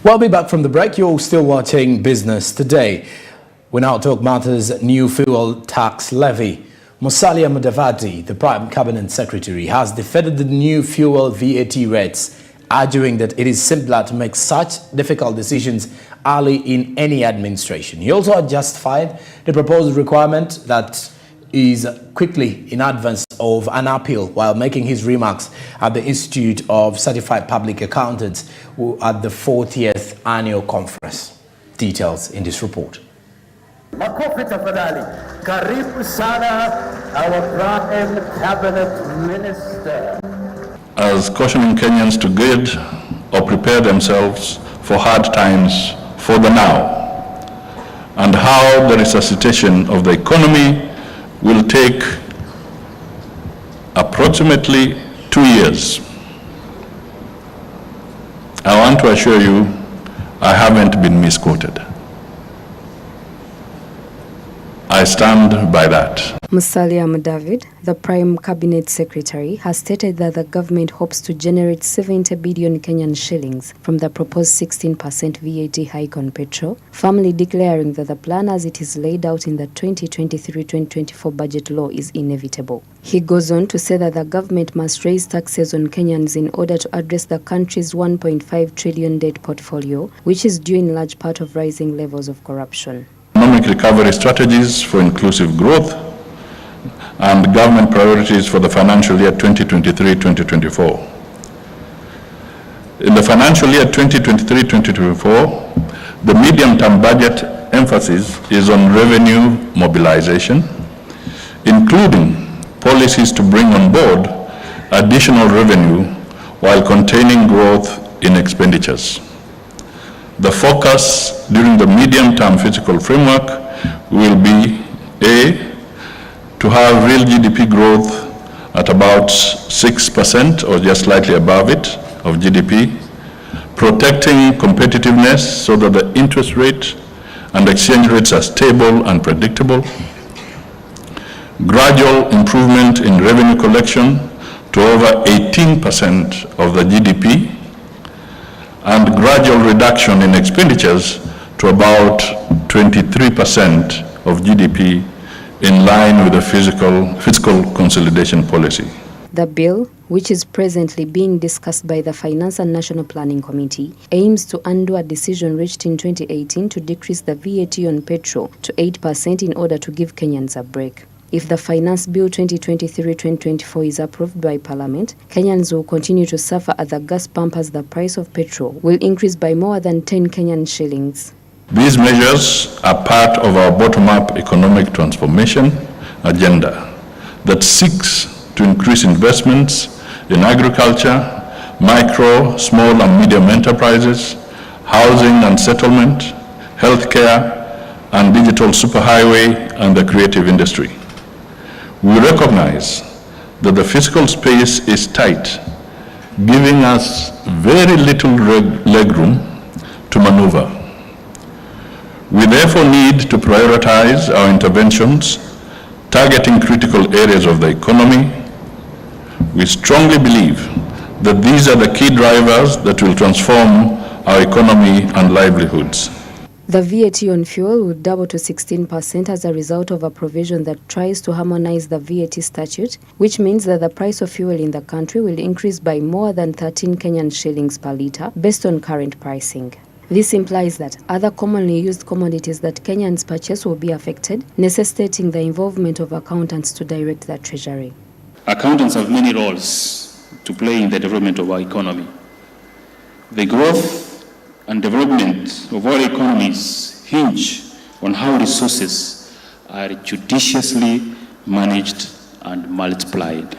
Well, I'll be back from the break. You're still watching Business Today. We now talk matters new fuel tax levy. Musalia Mudavadi, the Prime Cabinet Secretary, has defended the new fuel VAT rates, arguing that it is simpler to make such difficult decisions early in any administration. He also justified the proposed requirement that is quickly in advance of an appeal while making his remarks at the Institute of Certified Public Accountants at the 40th Annual Conference. Details in this report. Makofi tafadhali. Karibu sana our Prime Cabinet Minister. As cautioning Kenyans to gird or prepare themselves for hard times for the now, and how the resuscitation of the economy will take approximately 2 years. I want to assure you, I haven't been misquoted. I stand by that. Musalia Mudavadi, the Prime Cabinet Secretary, has stated that the government hopes to generate 70 billion Kenyan shillings from the proposed 16% VAT hike on petrol, firmly declaring that the plan as it is laid out in the 2023-2024 budget law is inevitable. He goes on to say that the government must raise taxes on Kenyans in order to address the country's 1.5 trillion debt portfolio, which is due in large part of rising levels of corruption. Economic recovery strategies for inclusive growth and government priorities for the financial year 2023-2024. In the financial year 2023-2024, the medium-term budget emphasis is on revenue mobilization, including policies to bring on board additional revenue while containing growth in expenditures. The focus during the medium-term fiscal framework will be A, to have real GDP growth at about 6% or just slightly above it of GDP, protecting competitiveness so that the interest rate and exchange rates are stable and predictable, gradual improvement in revenue collection to over 18% of the GDP, and gradual reduction in expenditures to about 23% of GDP in line with the fiscal consolidation policy. The bill, which is presently being discussed by the Finance and National Planning Committee, aims to undo a decision reached in 2018 to decrease the VAT on petrol to 8% in order to give Kenyans a break. If the Finance Bill 2023-2024 is approved by Parliament, Kenyans will continue to suffer at the gas pump as the price of petrol will increase by more than 10 Kenyan shillings. These measures are part of our bottom-up economic transformation agenda that seeks to increase investments in agriculture, micro, small and medium enterprises, housing and settlement, healthcare, and digital superhighway and the creative industry. We recognize that the fiscal space is tight, giving us very little legroom to maneuver. We therefore need to prioritize our interventions, targeting critical areas of the economy. We strongly believe that these are the key drivers that will transform our economy and livelihoods. The VAT on fuel will double to 16% as a result of a provision that tries to harmonize the VAT statute, which means that the price of fuel in the country will increase by more than 13 Kenyan shillings per litre based on current pricing. This implies that other commonly used commodities that Kenyans purchase will be affected, necessitating the involvement of accountants to direct the treasury. Accountants have many roles to play in the development of our economy. The growth and development of our economies hinge on how resources are judiciously managed and multiplied.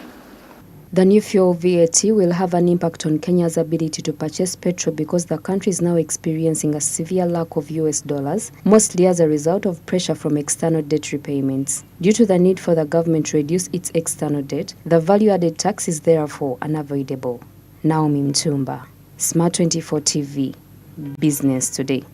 The new fuel VAT will have an impact on Kenya's ability to purchase petrol because the country is now experiencing a severe lack of US dollars, mostly as a result of pressure from external debt repayments. Due to the need for the government to reduce its external debt, the value-added tax is therefore unavoidable. Naomi Mtumba, Smart 24 TV, Business Today.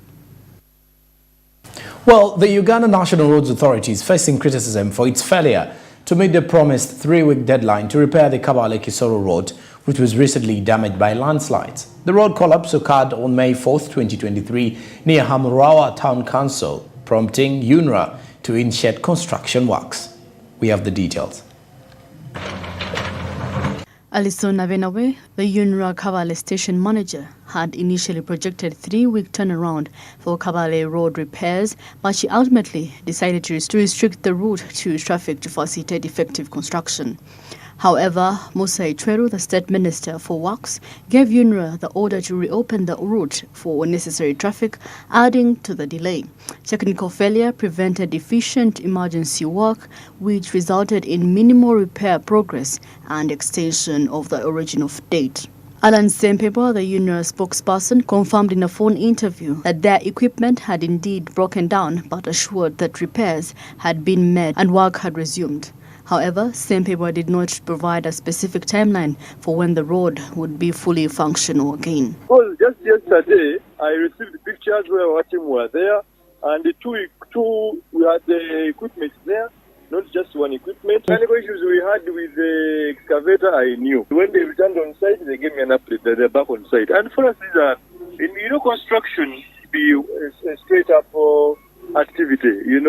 Well, the Uganda National Roads Authority is facing criticism for its failure to meet the promised 3-week deadline to repair the Kabale-Kisoro Road, which was recently damaged by landslides. The road collapse occurred on May 4, 2023, near Hamurawa Town Council, prompting UNRA to initiate construction works. We have the details. Alison Navenawe, the UNRA Kabale station manager, had initially projected 3-week turnaround for Kabale road repairs, but she ultimately decided to restrict the route to traffic to facilitate effective construction. However, Musa Ichweru, the state minister for works, gave UNRA the order to reopen the route for necessary traffic, adding to the delay. Technical failure prevented efficient emergency work, which resulted in minimal repair progress and extension of the original date. Alan Sempeba, the UNRA spokesperson, confirmed in a phone interview that their equipment had indeed broken down, but assured that repairs had been made and work had resumed. However, Sempeba did not provide a specific timeline for when the road would be fully functional again. Well, just yesterday, I received pictures where our team were there, and the two we had the equipment there, not just one equipment. Mechanical issues we had with the excavator, I knew. When they returned on site, they gave me an update that they're back on site. And for us, these are, construction be a straight up activity,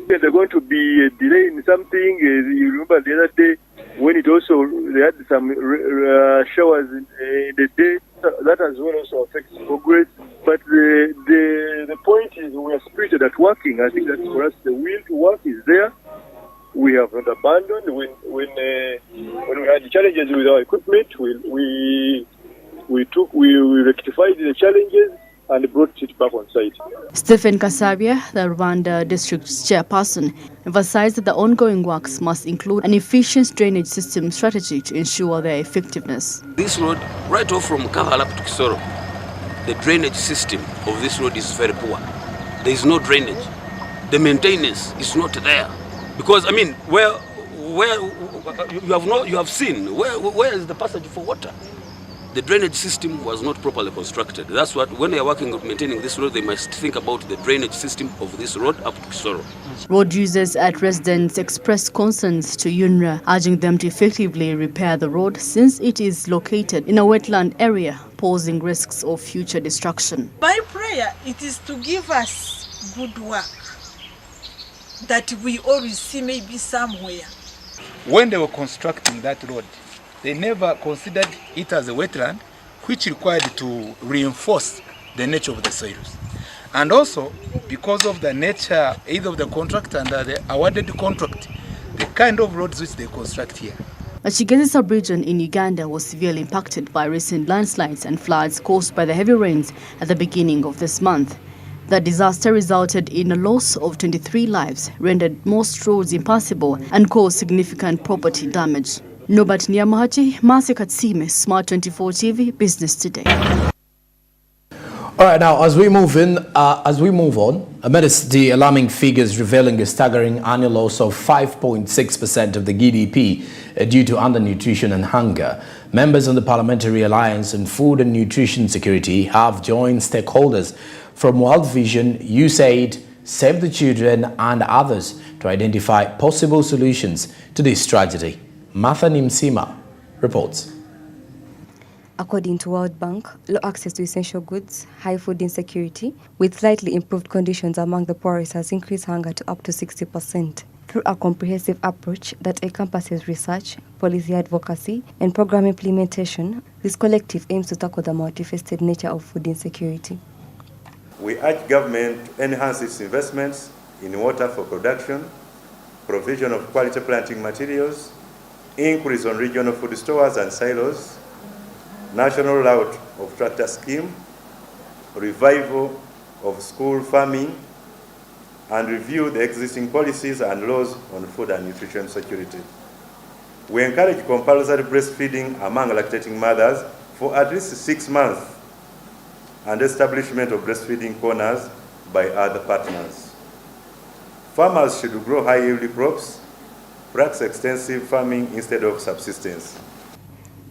There's going to be a delay in something. You remember the other day when they had some showers in the day. That as well also affects progress. But the point is we are spirited at working. I think that for us the will to work is there. We have not abandoned. When we had challenges with our equipment, we rectified the challenges and brought it back on site. Stephen Kasabia, the Rwanda district's chairperson, emphasized that the ongoing works must include an efficient drainage system strategy to ensure their effectiveness. This road, right off from Kahala to Kisoro, the drainage system of this road is very poor. There is no drainage. The maintenance is not there. Because, where you have seen, where is the passage for water? The drainage system was not properly constructed. That's what, when they are working on maintaining this road, they must think about the drainage system of this road up to Kisoro. Road users and residents expressed concerns to UNRA, urging them to effectively repair the road since it is located in a wetland area, posing risks of future destruction. My prayer, it is to give us good work that we always see maybe somewhere. When they were constructing that road, they never considered it as a wetland, which required to reinforce the nature of the soils. And also, because of the nature either of the contract and the awarded contract, the kind of roads which they construct here. The Kigezi sub-region in Uganda was severely impacted by recent landslides and floods caused by the heavy rains at the beginning of this month. The disaster resulted in a loss of 23 lives, rendered most roads impassable, and caused significant property damage. Norbert Nyamahachi, Masi Katsime, Smart 24 TV, Business Today. All right, now as we move on, amidst the alarming figures revealing a staggering annual loss of 5.6% of the GDP due to undernutrition and hunger, members of the Parliamentary Alliance on Food and Nutrition Security have joined stakeholders from World Vision, USAID, Save the Children and others to identify possible solutions to this tragedy. Martha Nimsima reports. According to World Bank, low access to essential goods, high food insecurity, with slightly improved conditions among the poorest has increased hunger to up to 60%. Through a comprehensive approach that encompasses research, policy advocacy, and program implementation, this collective aims to tackle the multifaceted nature of food insecurity. We urge government to enhance its investments in water for production, provision of quality planting materials, increase on regional food stores and silos, national rollout of tractor scheme, revival of school farming, and review the existing policies and laws on food and nutrition security. We encourage compulsory breastfeeding among lactating mothers for at least 6 months and establishment of breastfeeding corners by other partners. Farmers should grow high-yield crops, practice extensive farming instead of subsistence.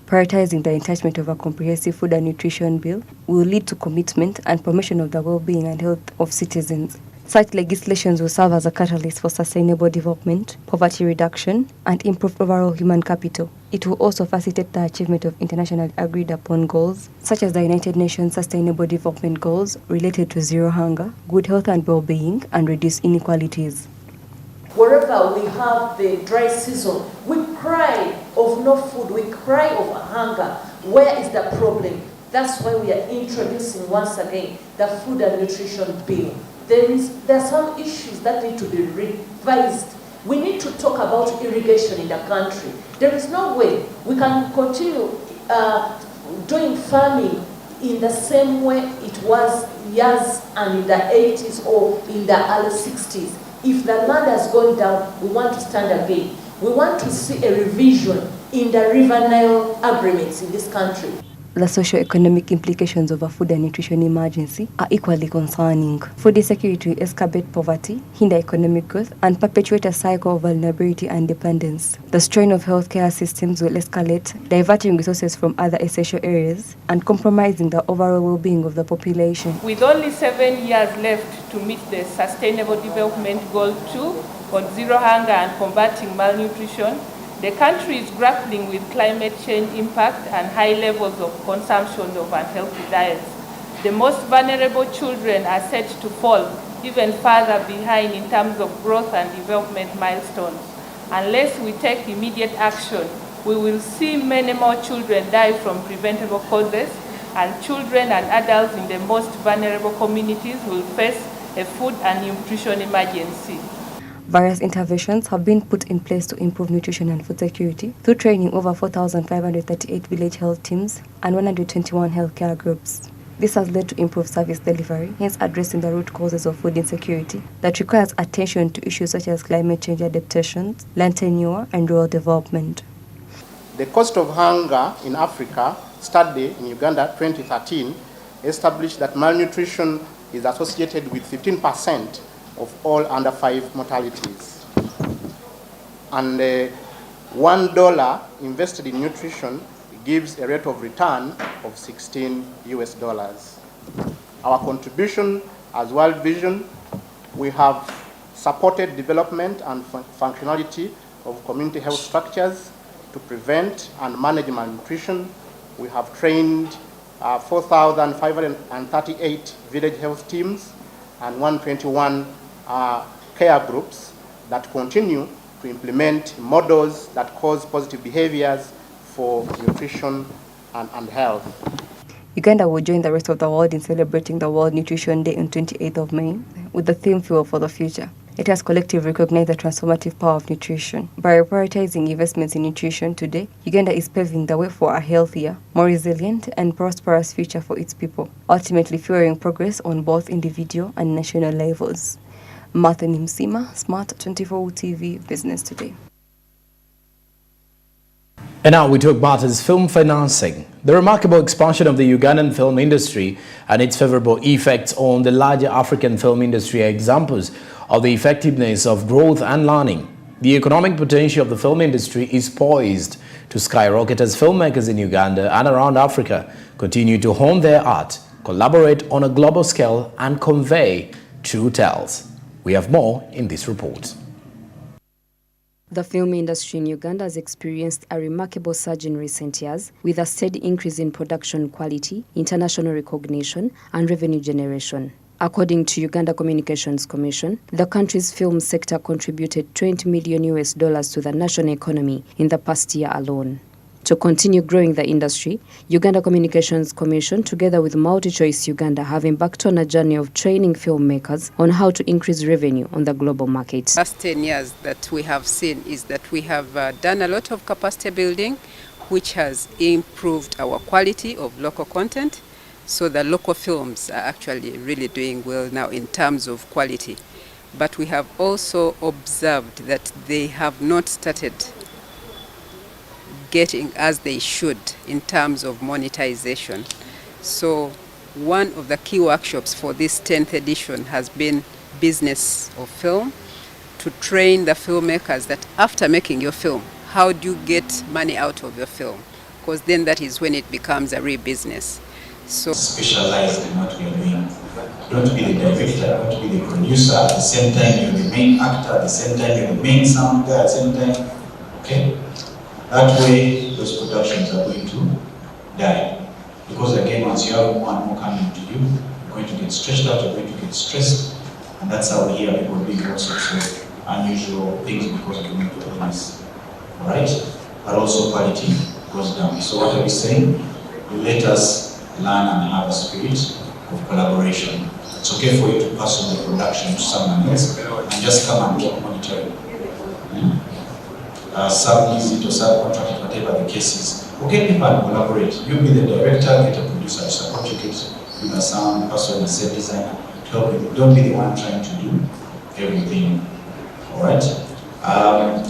Prioritizing the enactment of a comprehensive food and nutrition bill will lead to commitment and promotion of the well-being and health of citizens. Such legislations will serve as a catalyst for sustainable development, poverty reduction, and improved overall human capital. It will also facilitate the achievement of internationally agreed upon goals, such as the United Nations Sustainable Development Goals related to zero hunger, good health and well-being, and reduce inequalities. Wherever we have the dry season, we cry of no food, we cry of hunger. Where is the problem? That's why we are introducing once again the Food and Nutrition Bill. There are some issues that need to be revised. We need to talk about irrigation in the country. There is no way we can continue doing farming in the same way it was years and in the 80s or in the early 60s. If the land has gone down, we want to stand again. We want to see a revision in the River Nile agreements in this country. The socio-economic implications of a food and nutrition emergency are equally concerning. Food insecurity will exacerbate poverty, hinder economic growth, and perpetuate a cycle of vulnerability and dependence. The strain of healthcare systems will escalate, diverting resources from other essential areas and compromising the overall well-being of the population. With only 7 years left to meet the Sustainable Development Goal 2 on zero hunger and combating malnutrition, the country is grappling with climate change impact and high levels of consumption of unhealthy diets. The most vulnerable children are set to fall even further behind in terms of growth and development milestones. Unless we take immediate action, we will see many more children die from preventable causes, and children and adults in the most vulnerable communities will face a food and nutrition emergency. Various interventions have been put in place to improve nutrition and food security through training over 4,538 village health teams and 121 healthcare groups. This has led to improved service delivery, hence addressing the root causes of food insecurity that requires attention to issues such as climate change adaptations, land tenure, and rural development. The cost of hunger in Africa study in Uganda 2013 established that malnutrition is associated with 15% of all under 5 mortalities. And $1 invested in nutrition gives a rate of return of $16. Our contribution as World Vision, we have supported development and functionality of community health structures to prevent and manage malnutrition. We have trained 4,538 village health teams and 121 care groups that continue to implement models that cause positive behaviors for nutrition and health. Uganda will join the rest of the world in celebrating the World Nutrition Day on 28th of May with the theme Fuel for the Future. It has collectively recognized the transformative power of nutrition. By prioritizing investments in nutrition today, Uganda is paving the way for a healthier, more resilient, and prosperous future for its people, ultimately fueling progress on both individual and national levels. Martha Nimsima, Smart 24 TV, Business Today. And now we talk about his film financing. The remarkable expansion of the Ugandan film industry and its favorable effects on the larger African film industry are examples of the effectiveness of growth and learning. The economic potential of the film industry is poised to skyrocket as filmmakers in Uganda and around Africa continue to hone their art, collaborate on a global scale, and convey true tales. We have more in this report. The film industry in Uganda has experienced a remarkable surge in recent years, with a steady increase in production quality, international recognition, and revenue generation. According to Uganda Communications Commission, the country's film sector contributed $20 million to the national economy in the past year alone. To continue growing the industry, Uganda Communications Commission, together with MultiChoice Uganda, have embarked on a journey of training filmmakers on how to increase revenue on the global market. The last 10 years that we have seen is that we have done a lot of capacity building, which has improved our quality of local content. So the local films are actually really doing well now in terms of quality. But we have also observed that they have not started getting as they should in terms of monetization. So one of the key workshops for this 10th edition has been business of film, to train the filmmakers that after making your film, how do you get money out of your film? Because then that is when it becomes a real business. So specialized in what we are doing. Don't be the director, don't be the producer, at the same time you're the main actor, at the same time you're the main sound guy, at the same time, okay? That way, those productions are going to die. Because again, once you have more and more coming to you, you're going to get stretched out, you're going to get stressed, and that's how we hear people doing all sorts of unusual things because of the mental illness. All right? But also quality goes down. So what are we saying? Let us learn and have a spirit of collaboration. It's okay for you to pass on the production to someone else and just come and keep monitoring. Sub-lease it or subcontract, whatever the case is. Okay, people and collaborate. You be the director, get a producer to support you, get a sound person, a set designer to help you. Don't be the one trying to do everything. All right?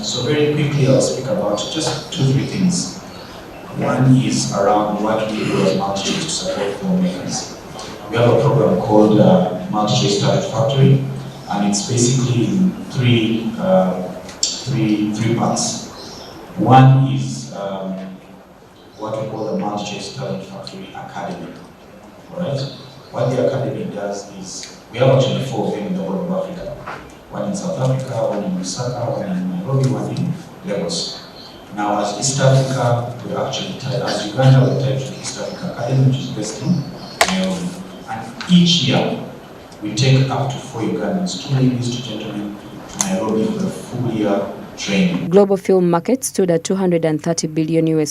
So very quickly, I'll speak about just 2-3 things. One is around what we do as Multi-Choice to support filmmakers. We have a program called Multi-Choice Talent Factory, and it's basically in three parts. One is what we call the Multi-Choice Talent Factory Academy. All right? What the academy does is, we have actually 4 of them in the whole of Africa. One in South Africa, one in Lusaka, one in Nairobi, one in Lagos. Now, as East Africa, we're actually tied, as Uganda, we're tied to the East Africa Academy, which is based in Nairobi. And each year, we take up to 4 Ugandans, 2 ladies, 2 gentlemen, to Nairobi for a full year training. Global film market stood at $230 billion in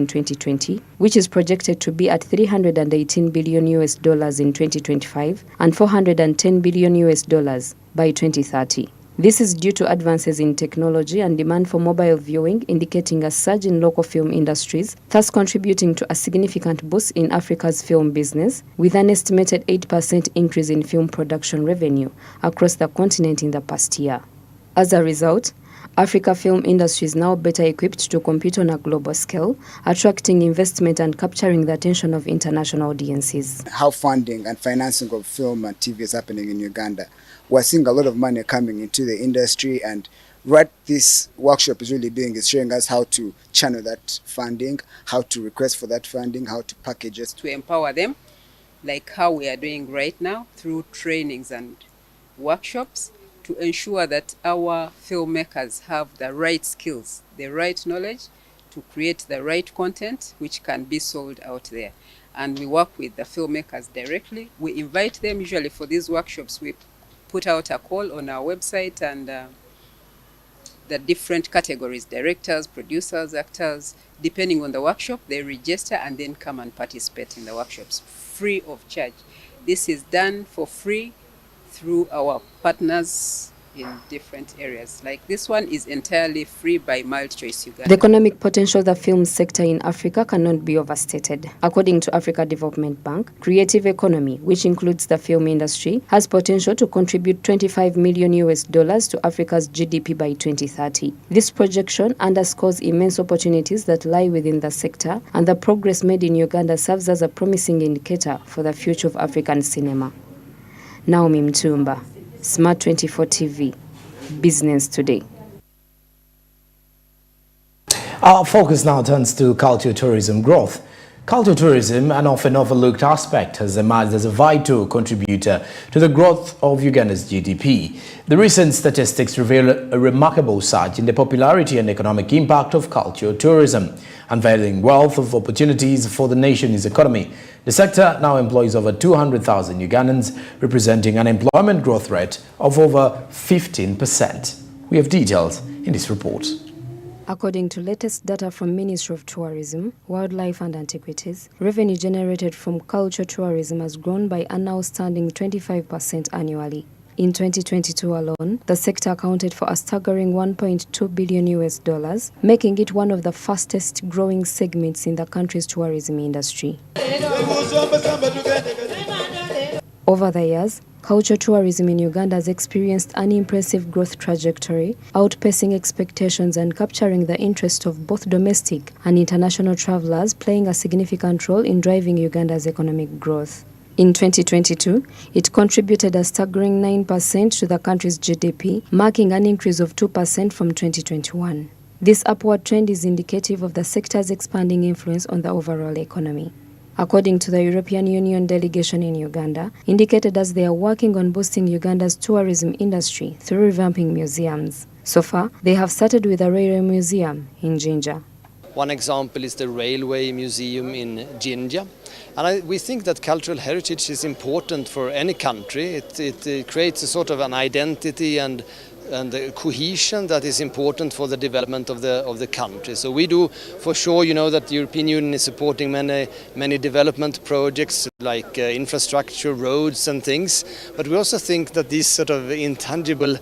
2020, which is projected to be at $318 billion in 2025 and $410 billion by 2030. This is due to advances in technology and demand for mobile viewing, indicating a surge in local film industries, thus contributing to a significant boost in Africa's film business, with an estimated 8% increase in film production revenue across the continent in the past year. As a result, Africa film industry is now better equipped to compete on a global scale, attracting investment and capturing the attention of international audiences. How funding and financing of film and TV is happening in Uganda. We're seeing a lot of money coming into the industry, and what this workshop is really doing is showing us how to channel that funding, how to request for that funding, how to package it. To empower them, like how we are doing right now through trainings and workshops, to ensure that our filmmakers have the right skills, the right knowledge to create the right content which can be sold out there. And we work with the filmmakers directly. We invite them usually for these workshops. We put out a call on our website, and the different categories, directors, producers, actors, depending on the workshop, they register and then come and participate in the workshops free of charge. This is done for free through our partners in different areas. Like this one is entirely free by Multi-Choice Uganda. The economic potential of the film sector in Africa cannot be overstated. According to Africa Development Bank, creative economy, which includes the film industry, has potential to contribute $25 million to Africa's GDP by 2030. This projection underscores immense opportunities that lie within the sector, and the progress made in Uganda serves as a promising indicator for the future of African cinema. Naomi Mtumba, Smart 24 TV, Business Today. Our focus now turns to culture tourism growth. Culture tourism, an often overlooked aspect, has emerged as a vital contributor to the growth of Uganda's GDP. The recent statistics reveal a remarkable surge in the popularity and economic impact of culture tourism, unveiling wealth of opportunities for the nation's economy. The sector now employs over 200,000 Ugandans, representing an employment growth rate of over 15%. We have details in this report. According to latest data from Ministry of Tourism, Wildlife and Antiquities, revenue generated from culture tourism has grown by an outstanding 25% annually. In 2022 alone, the sector accounted for a staggering $1.2 billion, making it one of the fastest growing segments in the country's tourism industry. Over the years, culture tourism in Uganda has experienced an impressive growth trajectory, outpacing expectations and capturing the interest of both domestic and international travelers, playing a significant role in driving Uganda's economic growth. In 2022, it contributed a staggering 9% to the country's GDP, marking an increase of 2% from 2021. This upward trend is indicative of the sector's expanding influence on the overall economy. according to the European Union delegation in Uganda, indicated as they are working on boosting Uganda's tourism industry through revamping museums. So far, they have started with a railway museum in Jinja. One example is the Railway Museum in Jinja. And we think that cultural heritage is important for any country. It creates a sort of an identity and a cohesion that is important for the development of the country. So we do, for sure, that the European Union is supporting many development projects like infrastructure, roads and things. But we also think that these sort of intangible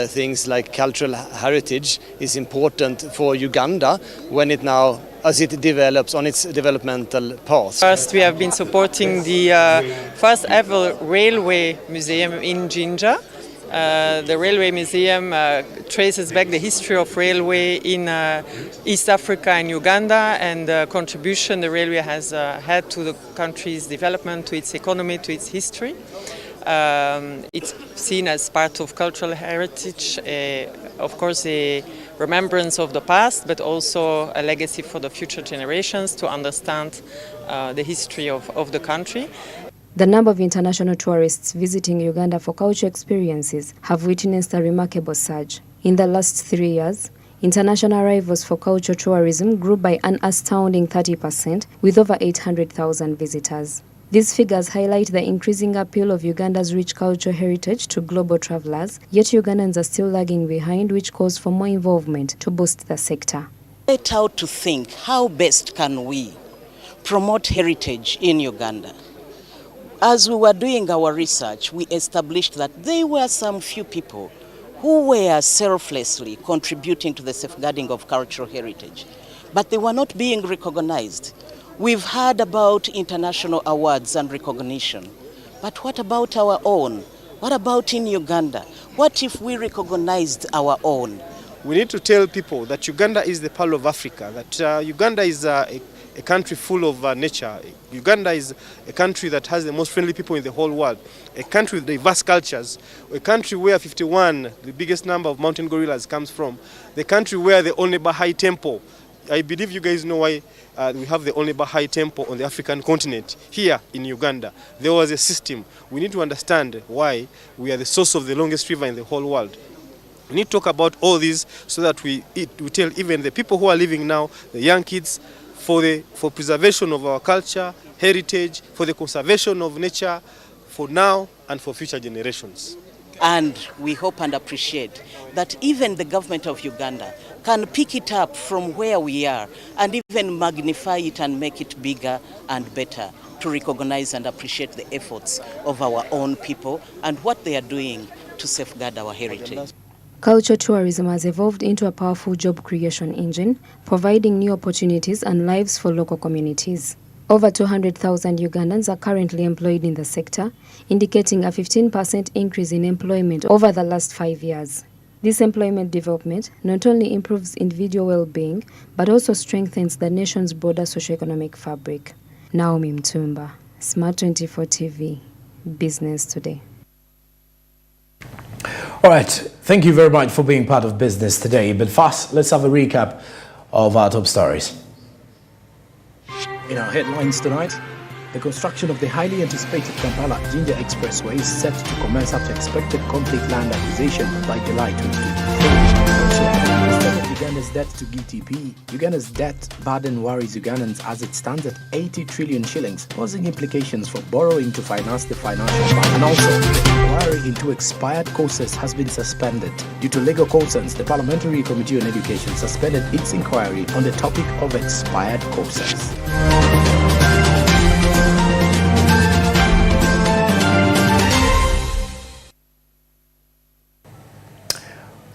things like cultural heritage is important for Uganda when it now, as it develops on its developmental path. First, we have been supporting the first ever railway museum in Jinja. The Railway Museum traces back the history of railway in East Africa and Uganda, and the contribution the railway has had to the country's development, to its economy, to its history. It's seen as part of cultural heritage, of course a remembrance of the past, but also a legacy for the future generations to understand the history of the country. The number of international tourists visiting Uganda for cultural experiences have witnessed a remarkable surge. In the last 3 years, international arrivals for cultural tourism grew by an astounding 30%, with over 800,000 visitors. These figures highlight the increasing appeal of Uganda's rich cultural heritage to global travelers, yet Ugandans are still lagging behind, which calls for more involvement to boost the sector. Set out to think how best can we promote heritage in Uganda. As we were doing our research, we established that there were some few people who were selflessly contributing to the safeguarding of cultural heritage, but they were not being recognized. We've heard about international awards and recognition, but what about our own? What about in Uganda? What if we recognized our own? We need to tell people that Uganda is the pearl of Africa, that Uganda is a country full of nature. Uganda is a country that has the most friendly people in the whole world, a country with diverse cultures, a country where 51, the biggest number of mountain gorillas, comes from, the country where the only Baha'i temple, I believe you guys know why we have the only Baha'i temple on the African continent, here in Uganda. There was a system. We need to understand why we are the source of the longest river in the whole world. We need to talk about all this so that we tell even the people who are living now, the young kids, for preservation of our culture, heritage, for the conservation of nature, for now and for future generations. And we hope and appreciate that even the government of Uganda can pick it up from where we are and even magnify it and make it bigger and better to recognize and appreciate the efforts of our own people and what they are doing to safeguard our heritage. Culture tourism has evolved into a powerful job creation engine, providing new opportunities and lives for local communities. Over 200,000 Ugandans are currently employed in the sector, indicating a 15% increase in employment over the last 5 years. This employment development not only improves individual well-being, but also strengthens the nation's broader socio-economic fabric. Naomi Mtumba, Smart 24 TV, Business Today. All right, thank you very much for being part of Business Today. But first, let's have a recap of our top stories. In our headlines tonight, the construction of the highly anticipated Kampala-Jinja Expressway is set to commence after expected complete land acquisition by July 2023. Instead of Uganda's debt to GDP, Uganda's debt burden worries Ugandans as it stands at 80 trillion shillings, causing implications for borrowing to finance the financial bank. And also, the inquiry into expired courses has been suspended. Due to legal concerns, the Parliamentary Committee on Education suspended its inquiry on the topic of expired courses.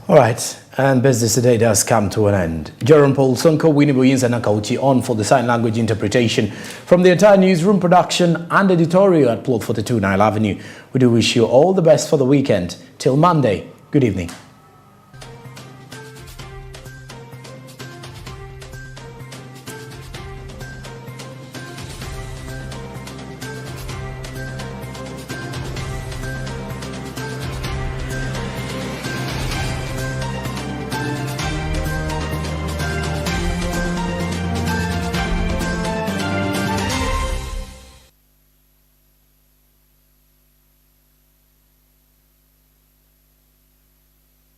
All right, and Business Today does come to an end. Joram, Ssonko, Winnie Boyinza Nakauchi on for the sign language interpretation. From the entire newsroom, production and editorial at Plot 42 Nile Avenue, we do wish you all the best for the weekend. Till Monday, good evening.